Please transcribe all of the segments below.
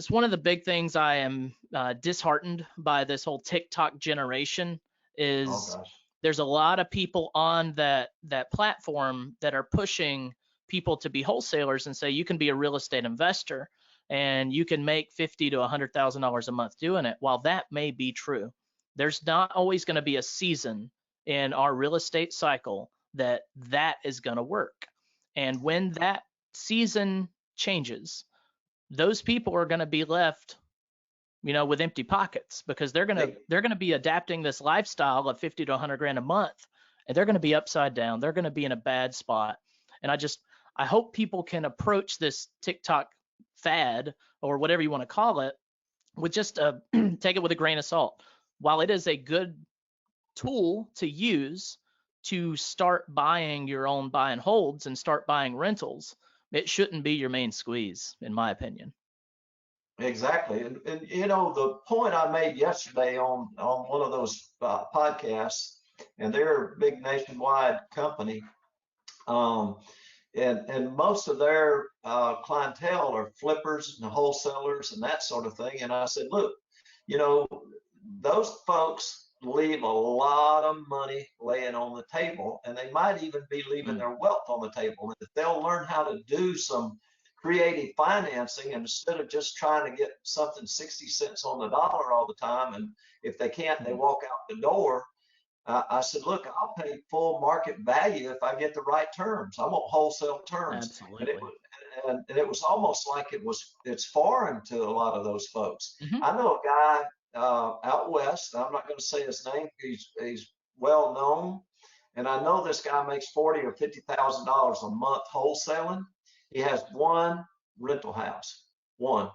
It's one of the big things I am disheartened by this whole TikTok generation Oh is gosh. there's a lot of people on that platform that are pushing people to be wholesalers and say you can be a real estate investor and you can make $50,000 to $100,000 a month doing it. While that may be true, there's not always going to be a season in our real estate cycle that is going to work. And when that season changes, those people are going to be left, with empty pockets because they're going to be adapting this lifestyle of 50 to 100 grand a month, and they're going to be upside down. They're going to be in a bad spot. And I hope people can approach this TikTok fad or whatever you want to call it with just take it with a grain of salt. While it is a good tool to use to start buying your own buy and holds and start buying rentals, it shouldn't be your main squeeze, in my opinion. Exactly. And the point I made yesterday on one of those podcasts, and they're a big nationwide company, and most of their clientele are flippers and wholesalers and that sort of thing. And I said, look, those folks leave a lot of money laying on the table, and they might even be leaving their wealth on the table. And if they'll learn how to do some creative financing, and instead of just trying to get something 60 cents on the dollar all the time, and if they can't, they walk out the door. I said, look, I'll pay full market value if I get the right terms. I want wholesale terms. Absolutely. And it was almost like it's foreign to a lot of those folks. Mm-hmm. I know a guy out west. I'm not going to say his name. He's well known, and I know this guy makes $40,000 or $50,000 a month wholesaling. He has one rental house, one.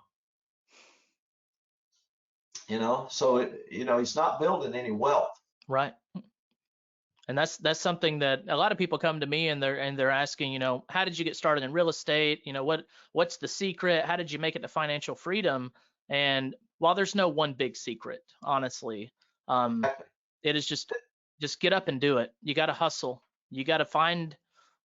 So he's not building any wealth. Right. And that's something that a lot of people come to me and they're asking, how did you get started in real estate? What's the secret? How did you make it to financial freedom? And while there's no one big secret, honestly, it is just get up and do it. You got to hustle. You got to find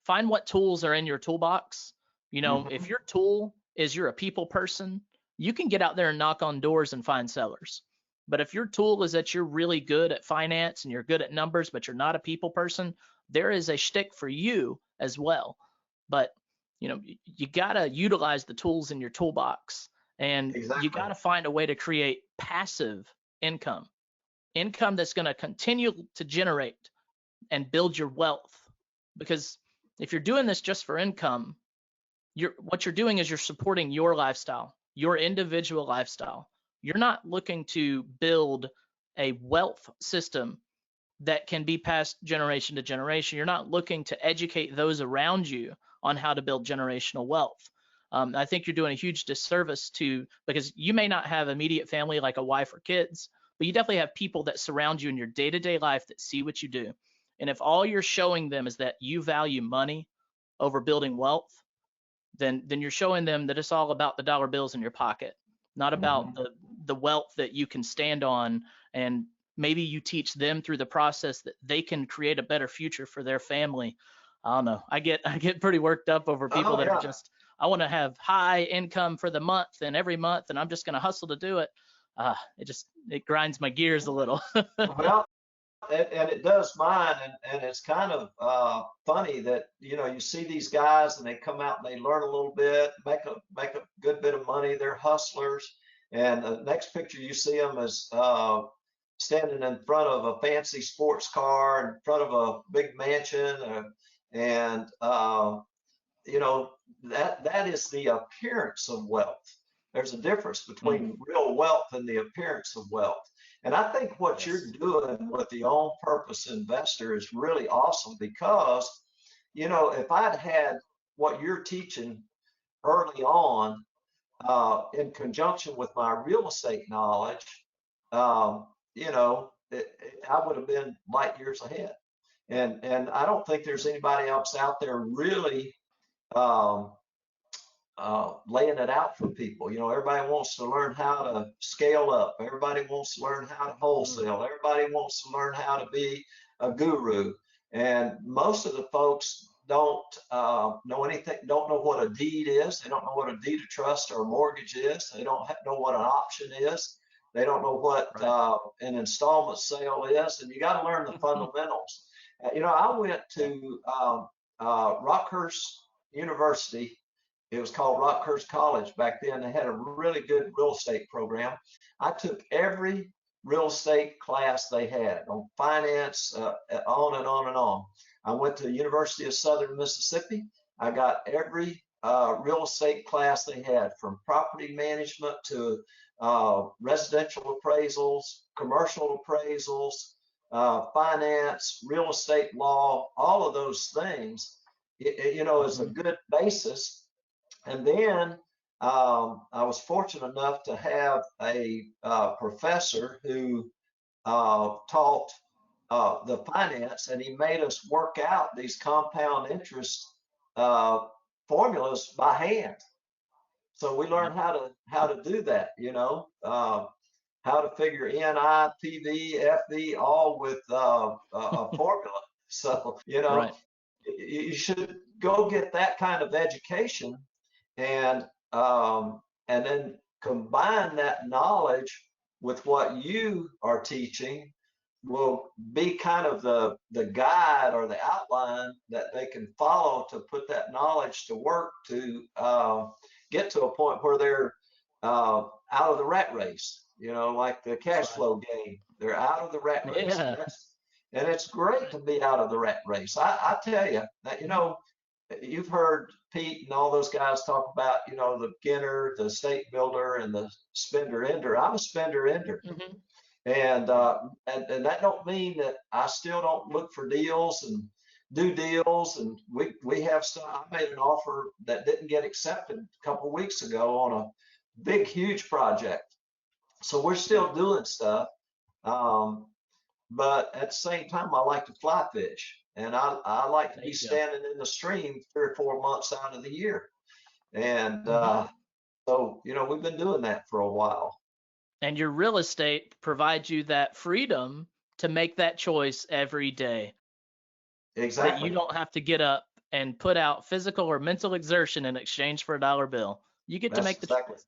what tools are in your toolbox. If your tool is you're a people person, you can get out there and knock on doors and find sellers. But if your tool is that you're really good at finance and you're good at numbers, but you're not a people person, there is a shtick for you as well. But you gotta utilize the tools in your toolbox, and Exactly. you gotta find a way to create passive income that's going to continue to generate and build your wealth. Because if you're doing this just for income, what you're doing is you're supporting your lifestyle, your individual lifestyle. You're not looking to build a wealth system that can be passed generation to generation. You're not looking to educate those around you on how to build generational wealth. I think you're doing a huge disservice because you may not have immediate family like a wife or kids, but you definitely have people that surround you in your day-to-day life that see what you do. And if all you're showing them is that you value money over building wealth, then you're showing them that it's all about the dollar bills in your pocket, not about the wealth that you can stand on. And maybe you teach them through the process that they can create a better future for their family. I don't know. I get pretty worked up over people that are just, I want to have high income for the month and every month, and I'm just going to hustle to do it. It grinds my gears a little. Well, and it does mine, and it's kind of funny that you see these guys and they come out and they learn a little bit, make a good bit of money. They're hustlers, and the next picture you see them is standing in front of a fancy sports car, in front of a big mansion, and that is the appearance of wealth. There's a difference between real wealth and the appearance of wealth. And I think what you're doing with the on purpose investor is really awesome, because, if I'd had what you're teaching early on in conjunction with my real estate knowledge, I would have been light years ahead. And I don't think there's anybody else out there really laying it out for people. Everybody wants to learn how to scale up. Everybody wants to learn how to wholesale. Everybody wants to learn how to be a guru. And most of the folks don't know anything, don't know what a deed is. They don't know what a deed of trust or a mortgage is. They don't know what an option is. They don't know what Right. an installment sale is. And you got to learn the fundamentals. I went to Rockhurst University. It was called Rockhurst College back then. They had a really good real estate program. I took every real estate class they had on finance, on and on and on. I went to the University of Southern Mississippi. I got every real estate class they had, from property management to residential appraisals, commercial appraisals, finance, real estate law, all of those things, is a good basis. And then I was fortunate enough to have a professor who taught the finance, and he made us work out these compound interest uh, formulas by hand. So we learned how to do that, how to figure NI, PV, FV, all with a formula. So, Right. you should go get that kind of education, and and then combine that knowledge with what you are teaching, will be kind of the guide or the outline that they can follow to put that knowledge to work, to get to a point where they're out of the rat race, like the That's cash right. flow game. They're out of the rat race. Yeah. And it's great to be out of the rat race. I tell you that, you've heard Pete and all those guys talk about, the beginner, the state builder, and the spender ender. I'm a spender ender. Mm-hmm. And, Yeah. and that don't mean that I still don't look for deals and do deals. And we have some. I made an offer that didn't get accepted a couple of weeks ago on a big, huge project. So we're still doing stuff. Um, but at the same time, I like to fly fish, and I like to There be you go. standing in the stream 3 or 4 months out of the year. And Mm-hmm. so, we've been doing that for a while. And your real estate provides you that freedom to make that choice every day, that you Exactly. don't have to get up and put out physical or mental exertion in exchange for a dollar bill. You get to That's make the exactly. choice.